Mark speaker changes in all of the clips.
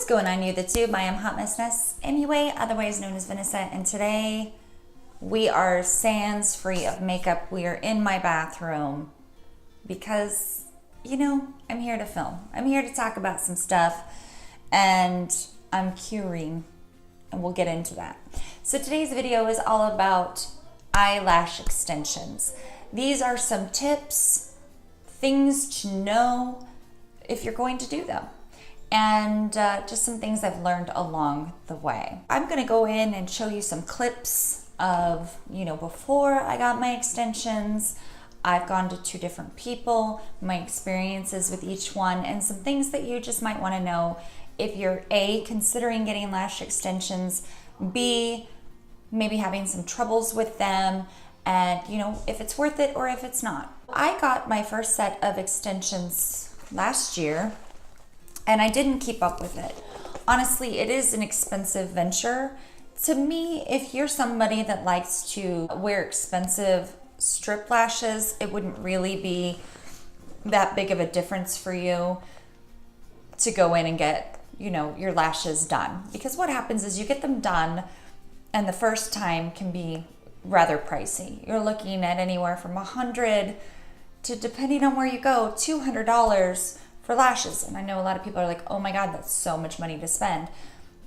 Speaker 1: What's going on YouTube? I am HotMessNess anyway, otherwise known as Vanessa, and today we are sans free of makeup. We are in my bathroom because, you know, I'm here to film. I'm here to talk about some stuff and I'm curing, and we'll get into that. So today's video is all about eyelash extensions. These are some tips, things to know if you're going to do them, and just some things I've learned along the way. I'm gonna go in and show you some clips of, you know, before I got my extensions. I've gone to 2 different people, my experiences with each one, and some things that you just might wanna know if you're A, considering getting lash extensions, B, maybe having some troubles with them, and you know, if it's worth it or if it's not. I got my first set of extensions last year, and I didn't keep up with it. Honestly, it is an expensive venture. To me, if you're somebody that likes to wear expensive strip lashes, it wouldn't really be that big of a difference for you to go in and get, you know, your lashes done. Because what happens is you get them done, and the first time can be rather pricey. You're looking at anywhere from $100 to, depending on where you go, $200 for lashes. And I know a lot of people are like, oh my God, that's so much money to spend.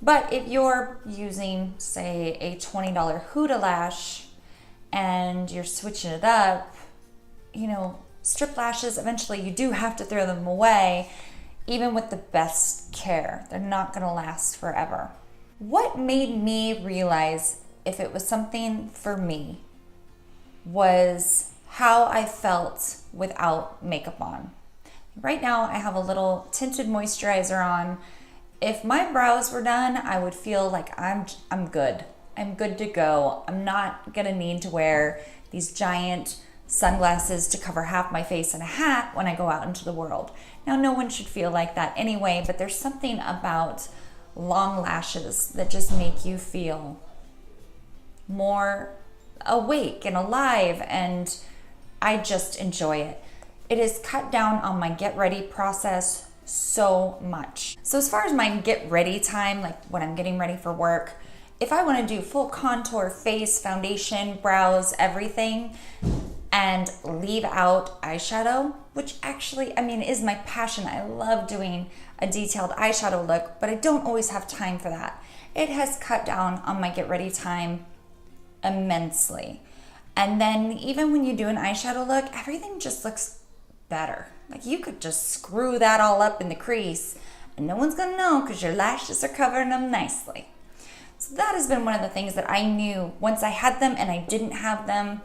Speaker 1: But if you're using, say, a $20 Huda lash and you're switching it up, you know, strip lashes, eventually you do have to throw them away, even with the best care. They're not gonna last forever. What made me realize if it was something for me was how I felt without makeup on. Right now, I have a little tinted moisturizer on. If my brows were done, I would feel like I'm good. I'm good to go. I'm not gonna need to wear these giant sunglasses to cover half my face and a hat when I go out into the world. Now, no one should feel like that anyway, but there's something about long lashes that just make you feel more awake and alive, and I just enjoy it. It has cut down on my get ready process so much. So as far as my get ready time, like when I'm getting ready for work, if I want to do full contour, face, foundation, brows, everything, and leave out eyeshadow, which actually, I mean, is my passion. I love doing a detailed eyeshadow look, but I don't always have time for that. It has cut down on my get ready time immensely. And then even when you do an eyeshadow look, everything just looks better. Like you could just screw that all up in the crease and no one's gonna know because your lashes are covering them nicely. So that has been one of the things that I knew once I had them and I didn't have them,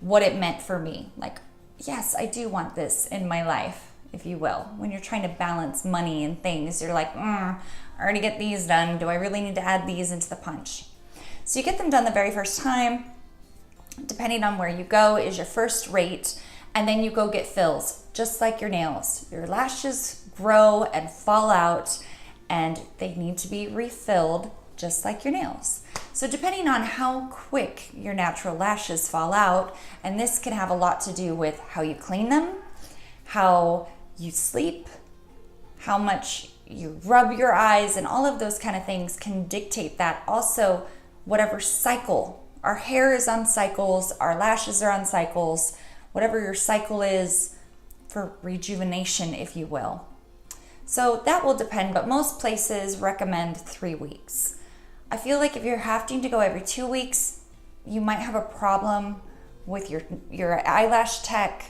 Speaker 1: what it meant for me. Like, yes, I do want this in my life, if you will. When you're trying to balance money and things, you're like, I already get these done. Do I really need to add these into the punch? So you get them done the very first time. Depending on where you go is your first rate, and then you go get fills, just like your nails. Your lashes grow and fall out, and they need to be refilled just like your nails. So depending on how quick your natural lashes fall out, and this can have a lot to do with how you clean them, how you sleep, how much you rub your eyes, and all of those kind of things can dictate that. Also, whatever cycle. Our hair is on cycles, our lashes are on cycles, whatever your cycle is for rejuvenation, if you will. So that will depend, but most places recommend 3 weeks. I feel like if you're having to go every 2 weeks, you might have a problem with your eyelash tech,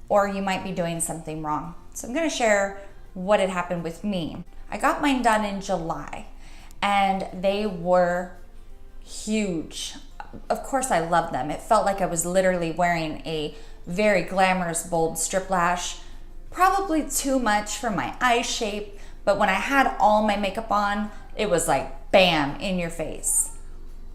Speaker 1: or you might be doing something wrong. So I'm gonna share what had happened with me. I got mine done in July, and they were huge. Of course, I love them. It felt like I was literally wearing a very glamorous, bold strip lash. Probably too much for my eye shape, but when I had all my makeup on, it was like bam, in your face.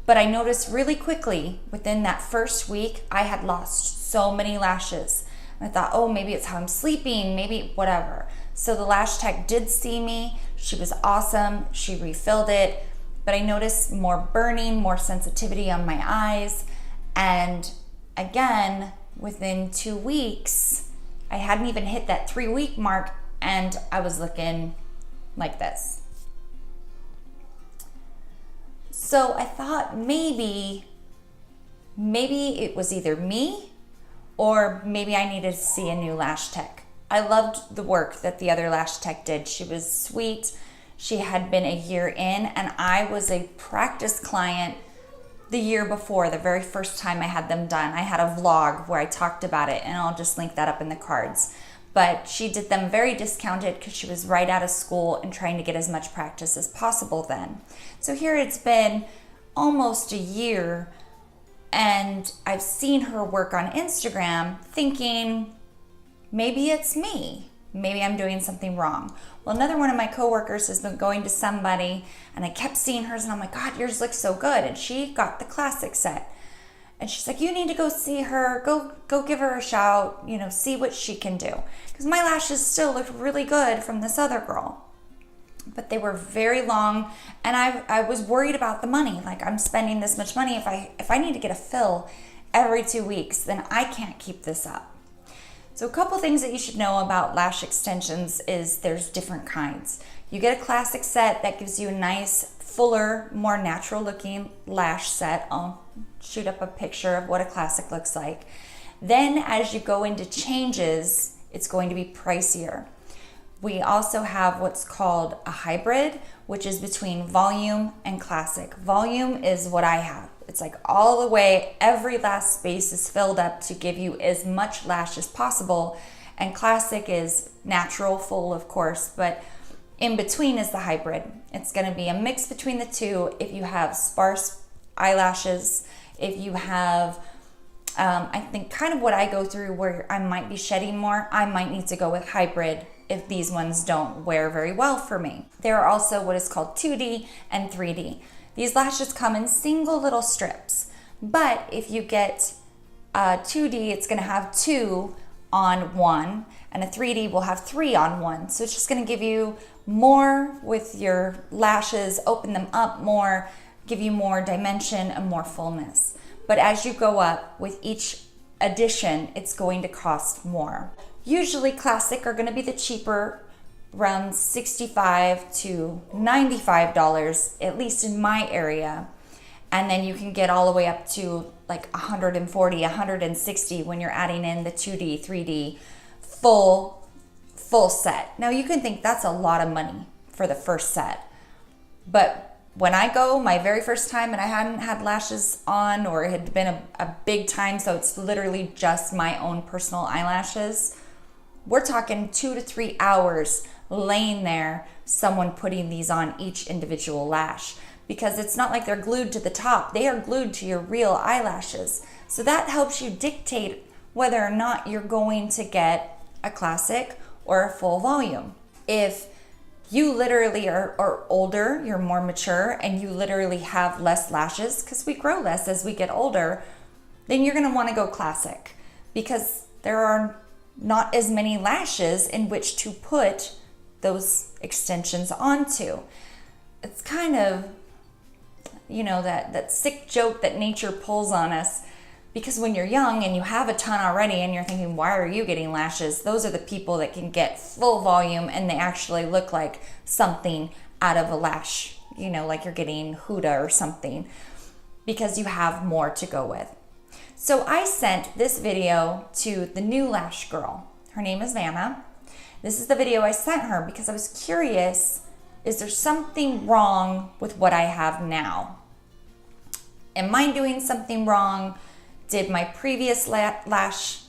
Speaker 1: But I noticed really quickly within that first week, I had lost so many lashes. And I thought, oh, maybe it's how I'm sleeping, maybe whatever. So the lash tech did see me. She was awesome. She refilled it. But I noticed more burning, more sensitivity on my eyes. And again, within 2 weeks, I hadn't even hit that 3-week mark, and I was looking like this. So I thought maybe it was either me or maybe I needed to see a new lash tech. I loved the work that the other lash tech did. She was sweet. She had been a year in, and I was a practice client the year before, the very first time I had them done. I had a vlog where I talked about it, and I'll just link that up in the cards. But she did them very discounted because she was right out of school and trying to get as much practice as possible then. So here it's been almost a year, and I've seen her work on Instagram thinking, maybe it's me. Maybe I'm doing something wrong. Well, another one of my coworkers has been going to somebody, and I kept seeing hers, and I'm like, God, yours looks so good. And she got the classic set. And she's like, you need to go see her. Go give her a shout, see what she can do. Because my lashes still looked really good from this other girl. But they were very long, and I was worried about the money. Like, I'm spending this much money. If I need to get a fill every 2 weeks, then I can't keep this up. So a couple things that you should know about lash extensions is there's different kinds. You get a classic set that gives you a nice, fuller, more natural looking lash set. I'll shoot up a picture of what a classic looks like. Then as you go into changes, it's going to be pricier. We also have what's called a hybrid, which is between volume and classic. Volume is what I have. It's like all the way, every last space is filled up to give you as much lash as possible. And classic is natural, full of course, but in between is the hybrid. It's gonna be a mix between the two. If you have sparse eyelashes, if you have, I think kind of what I go through where I might be shedding more, I might need to go with hybrid if these ones don't wear very well for me. There are also what is called 2D and 3D. These lashes come in single little strips, but if you get 2D, it's gonna have 2 on 1, and a 3D will have 3 on 1. So it's just gonna give you more with your lashes, open them up more, give you more dimension and more fullness. But as you go up with each addition, it's going to cost more. Usually classic are gonna be the cheaper, around $65 to $95, at least in my area. And then you can get all the way up to like $140, $160 when you're adding in the 2D, 3D full set. Now you can think that's a lot of money for the first set. But when I go my very first time and I hadn't had lashes on, or it had been a big time, so it's literally just my own personal eyelashes, we're talking 2 to 3 hours laying there, someone putting these on each individual lash, because it's not like they're glued to the top. They are glued to your real eyelashes. So that helps you dictate whether or not you're going to get a classic or a full volume. If you literally are older, you're more mature, and you literally have less lashes, because we grow less as we get older, then you're gonna wanna go classic, because there are not as many lashes in which to put those extensions onto. It's kind of, that sick joke that nature pulls on us, because when you're young and you have a ton already and you're thinking, why are you getting lashes? Those are the people that can get full volume and they actually look like something out of a lash, like you're getting Huda or something, because you have more to go with. So I sent this video to the new lash girl. Her name is Vanna. This is the video I sent her because I was curious, is there something wrong with what I have now? Am I doing something wrong? Did my previous lash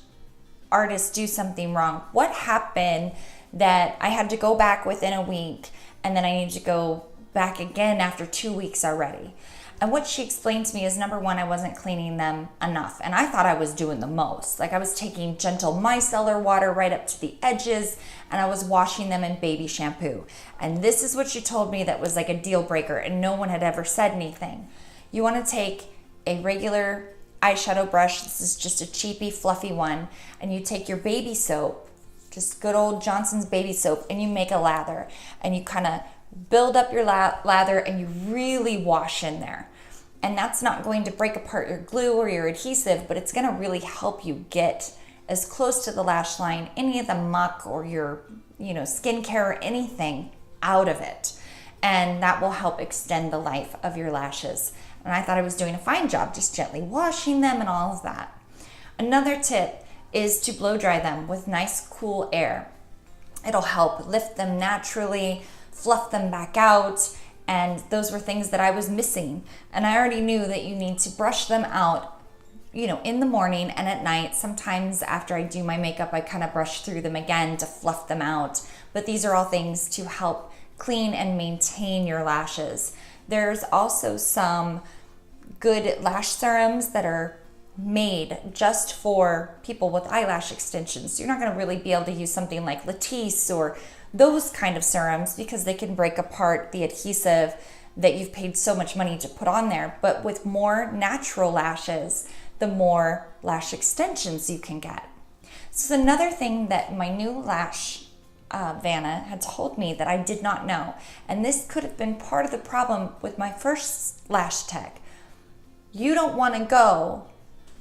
Speaker 1: artist do something wrong? What happened that I had to go back within a week and then I need to go back again after 2 weeks already? And what she explained to me is, number one, I wasn't cleaning them enough. And I thought I was doing the most. Like, I was taking gentle micellar water right up to the edges, and I was washing them in baby shampoo. And this is what she told me that was like a deal breaker, and no one had ever said anything. You want to take a regular eyeshadow brush. This is just a cheapy, fluffy one. And you take your baby soap, just good old Johnson's baby soap, and you make a lather. And you kind of build up your lather and you really wash in there. And that's not going to break apart your glue or your adhesive, but it's going to really help you get as close to the lash line, any of the muck or your, skincare or anything out of it. and that will help extend the life of your lashes. And I thought I was doing a fine job, just gently washing them and all of that. Another tip is to blow dry them with nice cool air. It'll help lift them naturally, fluff them back out, and those were things that I was missing. And I already knew that you need to brush them out, in the morning and at night. Sometimes after I do my makeup, I kind of brush through them again to fluff them out. But these are all things to help clean and maintain your lashes. There's also some good lash serums that are made just for people with eyelash extensions. So you're not going to really be able to use something like Latisse or those kind of serums because they can break apart the adhesive that you've paid so much money to put on there. But with more natural lashes, the more lash extensions you can get. So another thing that my new lash Vanna had told me that I did not know, and this could have been part of the problem with my first lash tech. You don't want to go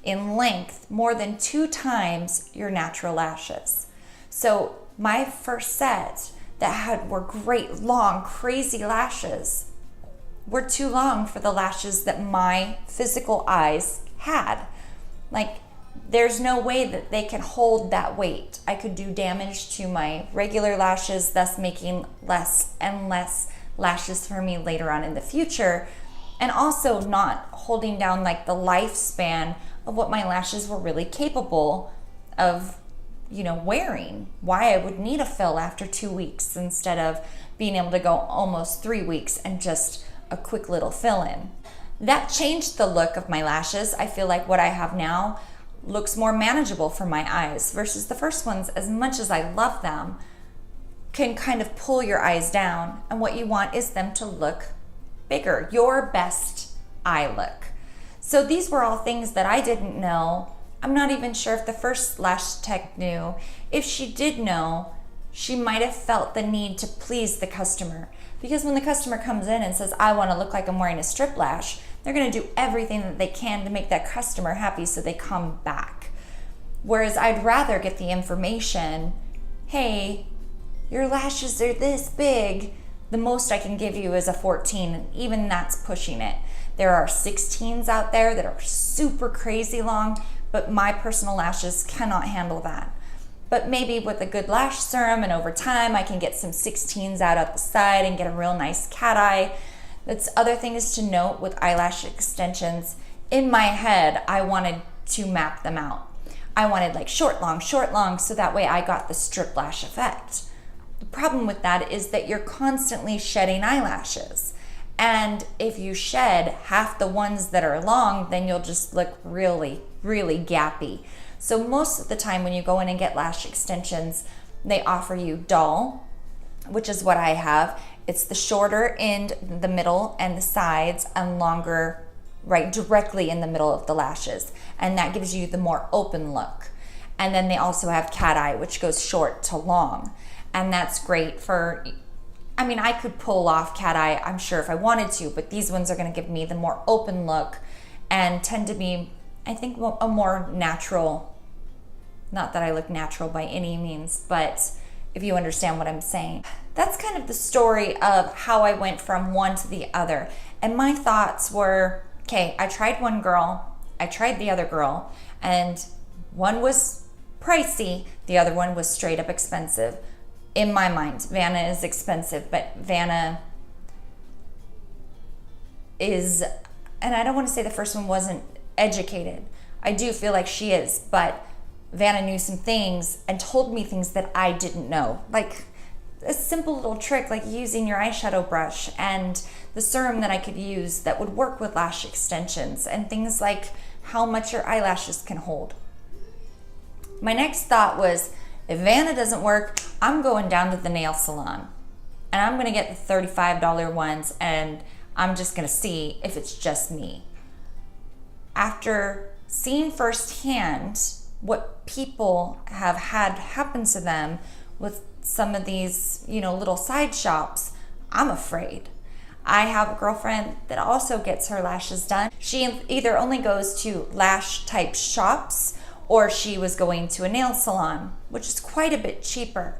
Speaker 1: in length more than 2 times your natural lashes. So my first set that were great long crazy lashes were too long for the lashes that my physical eyes had. Like, there's no way that they can hold that weight. I could do damage to my regular lashes, thus making less and less lashes for me later on in the future, and also not holding down like the lifespan of what my lashes were really capable of, wearing. Why I would need a fill after 2 weeks instead of being able to go almost 3 weeks and just a quick little fill in. That changed the look of my lashes. I feel like what I have now looks more manageable for my eyes versus the first ones, as much as I love them, can kind of pull your eyes down. And what you want is them to look bigger, your best eye look. So these were all things that I didn't know. I'm not even sure if the first lash tech knew. If she did know, she might have felt the need to please the customer. Because when the customer comes in and says, I want to look like I'm wearing a strip lash, they're going to do everything that they can to make that customer happy so they come back. Whereas I'd rather get the information, hey, your lashes are this big. The most I can give you is a 14, and even that's pushing it. There are 16s out there that are super crazy long, but my personal lashes cannot handle that. But maybe with a good lash serum and over time, I can get some 16s out at the side and get a real nice cat eye. That's other things to note with eyelash extensions. In my head, I wanted to map them out. I wanted like short, long, so that way I got the strip lash effect. The problem with that is that you're constantly shedding eyelashes. And if you shed half the ones that are long, then you'll just look really, really gappy. So most of the time when you go in and get lash extensions, they offer you dull, which is what I have. It's the shorter end, the middle, and the sides, and longer right directly in the middle of the lashes. And that gives you the more open look. And then they also have cat eye, which goes short to long. And that's great for, I could pull off cat eye, I'm sure, if I wanted to, but these ones are going to give me the more open look and tend to be, I think, a more natural, not that I look natural by any means, but if you understand what I'm saying. That's kind of the story of how I went from one to the other. And my thoughts were, okay, I tried one girl, I tried the other girl, and one was pricey, the other one was straight up expensive. In my mind, Vanna is expensive, but Vanna is, and I don't want to say the first one wasn't educated. I do feel like she is, but Vanna knew some things and told me things that I didn't know. Like a simple little trick like using your eyeshadow brush and the serum that I could use that would work with lash extensions and things like how much your eyelashes can hold. My next thought was, if Vanna doesn't work, I'm going down to the nail salon and I'm gonna get the $35 ones and I'm just gonna see if it's just me. After seeing firsthand what people have had happen to them with some of these, little side shops, I'm afraid. I have a girlfriend that also gets her lashes done. She either only goes to lash type shops or she was going to a nail salon, which is quite a bit cheaper.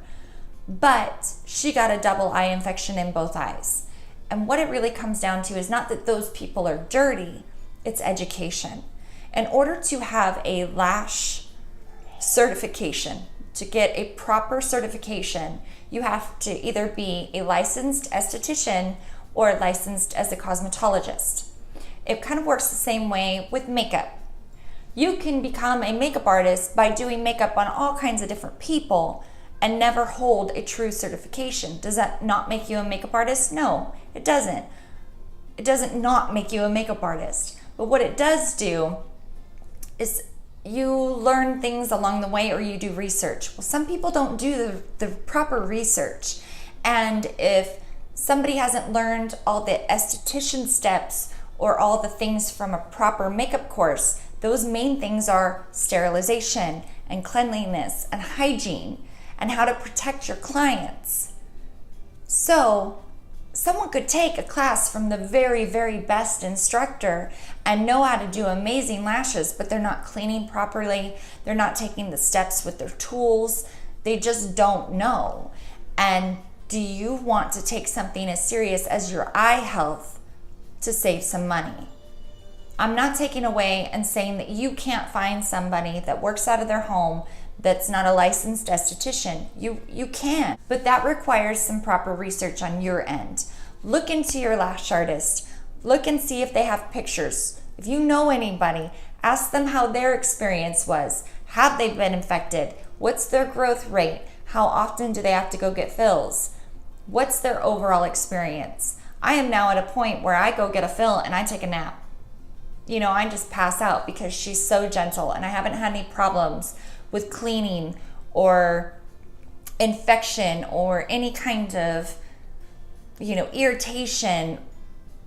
Speaker 1: But she got a double eye infection in both eyes. And what it really comes down to is not that those people are dirty, it's education. In order to have a lash certification, to get a proper certification, you have to either be a licensed esthetician or licensed as a cosmetologist. It kind of works the same way with makeup. You can become a makeup artist by doing makeup on all kinds of different people and never hold a true certification. Does that not make you a makeup artist? No, it doesn't. It doesn't not make you a makeup artist. But what it does do is you learn things along the way, or you do research. Well, some people don't do the proper research. And if somebody hasn't learned all the esthetician steps or all the things from a proper makeup course, those main things are sterilization and cleanliness and hygiene and how to protect your clients. So someone could take a class from the very, very best instructor and know how to do amazing lashes, but they're not cleaning properly. They're not taking the steps with their tools. They just don't know. And do you want to take something as serious as your eye health to save some money? I'm not taking away and saying that you can't find somebody that works out of their home that's not a licensed esthetician. You can, but that requires some proper research on your end. Look into your lash artist. Look and see if they have pictures. If you know anybody, ask them how their experience was. Have they been infected? What's their growth rate? How often do they have to go get fills? What's their overall experience? I am now at a point where I go get a fill and I take a nap. You know, I just pass out because she's so gentle, and I haven't had any problems with cleaning or infection or any kind of, irritation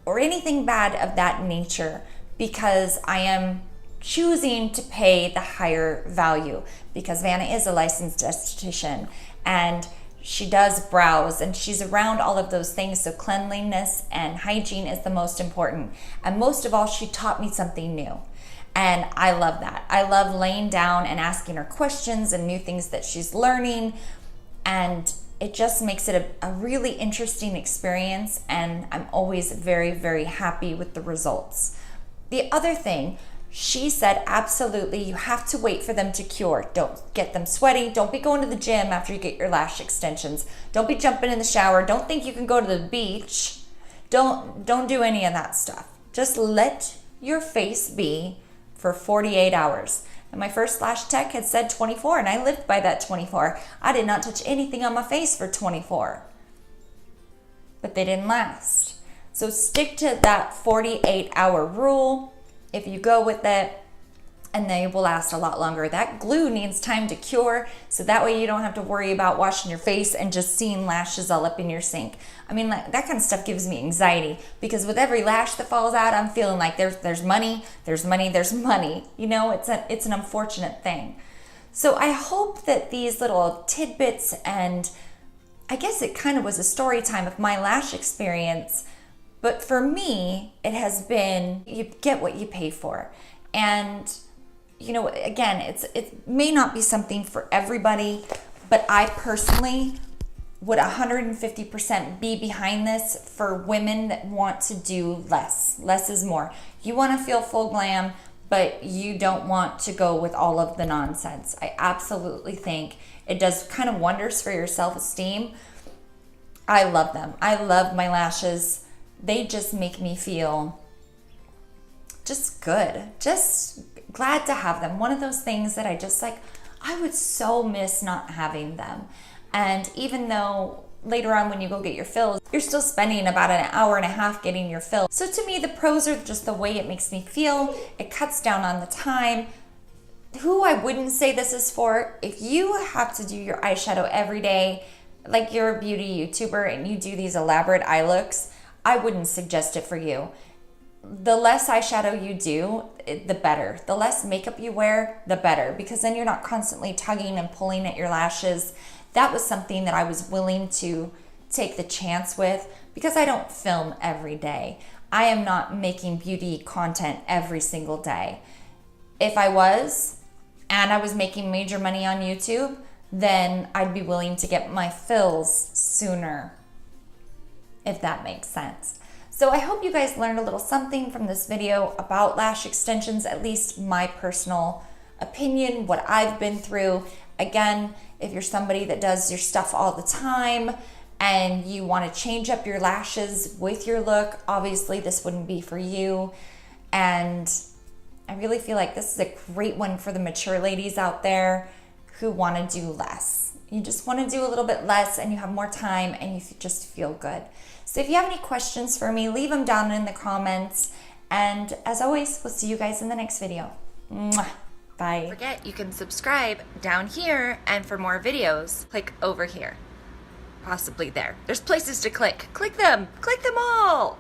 Speaker 1: or anything bad of that nature, because I am choosing to pay the higher value, because Vanna is a licensed esthetician and she does brows and she's around all of those things. So cleanliness and hygiene is the most important. And most of all, she taught me something new. And I love that. I love laying down and asking her questions and new things that she's learning. And it just makes it a really interesting experience. And I'm always very, very happy with the results. The other thing, she said, absolutely, you have to wait for them to cure. Don't get them sweaty. Don't be going to the gym after you get your lash extensions. Don't be jumping in the shower. Don't think you can go to the beach. Don't do any of that stuff. Just let your face be for 48 hours. And my first lash tech had said 24, and I lived by that 24. I did not touch anything on my face for 24. But they didn't last. So stick to that 48-hour rule. If you go with it, and they will last a lot longer. That glue needs time to cure, so that way you don't have to worry about washing your face and just seeing lashes all up in your sink. I mean, like, that kind of stuff gives me anxiety, because with every lash that falls out, I'm feeling like there's money. You know, it's an unfortunate thing. So I hope that these little tidbits, and I guess it kind of was a story time of my lash experience, but for me, it has been, you get what you pay for. And, you know, again, it may not be something for everybody, but I personally would 150% be behind this for women that want to do less. Less is more. You want to feel full glam, but you don't want to go with all of the nonsense. I absolutely think it does kind of wonders for your self-esteem. I love them. I love my lashes. They just make me feel just good, just glad to have them. One of those things that I would so miss not having them. And even though later on when you go get your fills, you're still spending about an hour and a half getting your fill. So to me, the pros are just the way it makes me feel. It cuts down on the time. Who I wouldn't say this is for, if you have to do your eyeshadow every day, like you're a beauty YouTuber and you do these elaborate eye looks, I wouldn't suggest it for you. The less eyeshadow you do, the better. The less makeup you wear, the better, because then you're not constantly tugging and pulling at your lashes. That was something that I was willing to take the chance with, because I don't film every day. I am not making beauty content every single day. If I was, and I was making major money on YouTube, then I'd be willing to get my fills sooner. if that makes sense. So I hope you guys learned a little something from this video about lash extensions, at least my personal opinion, what I've been through. Again, if you're somebody that does your stuff all the time and you want to change up your lashes with your look, obviously this wouldn't be for you. And I really feel like this is a great one for the mature ladies out there who want to do less. You just want to do a little bit less and you have more time and you just feel good. So if you have any questions for me, leave them down in the comments. And as always, we'll see you guys in the next video. Mwah. Bye. Don't forget, you can subscribe down here, and for more videos, click over here. Possibly there. There's places to click. Click them all.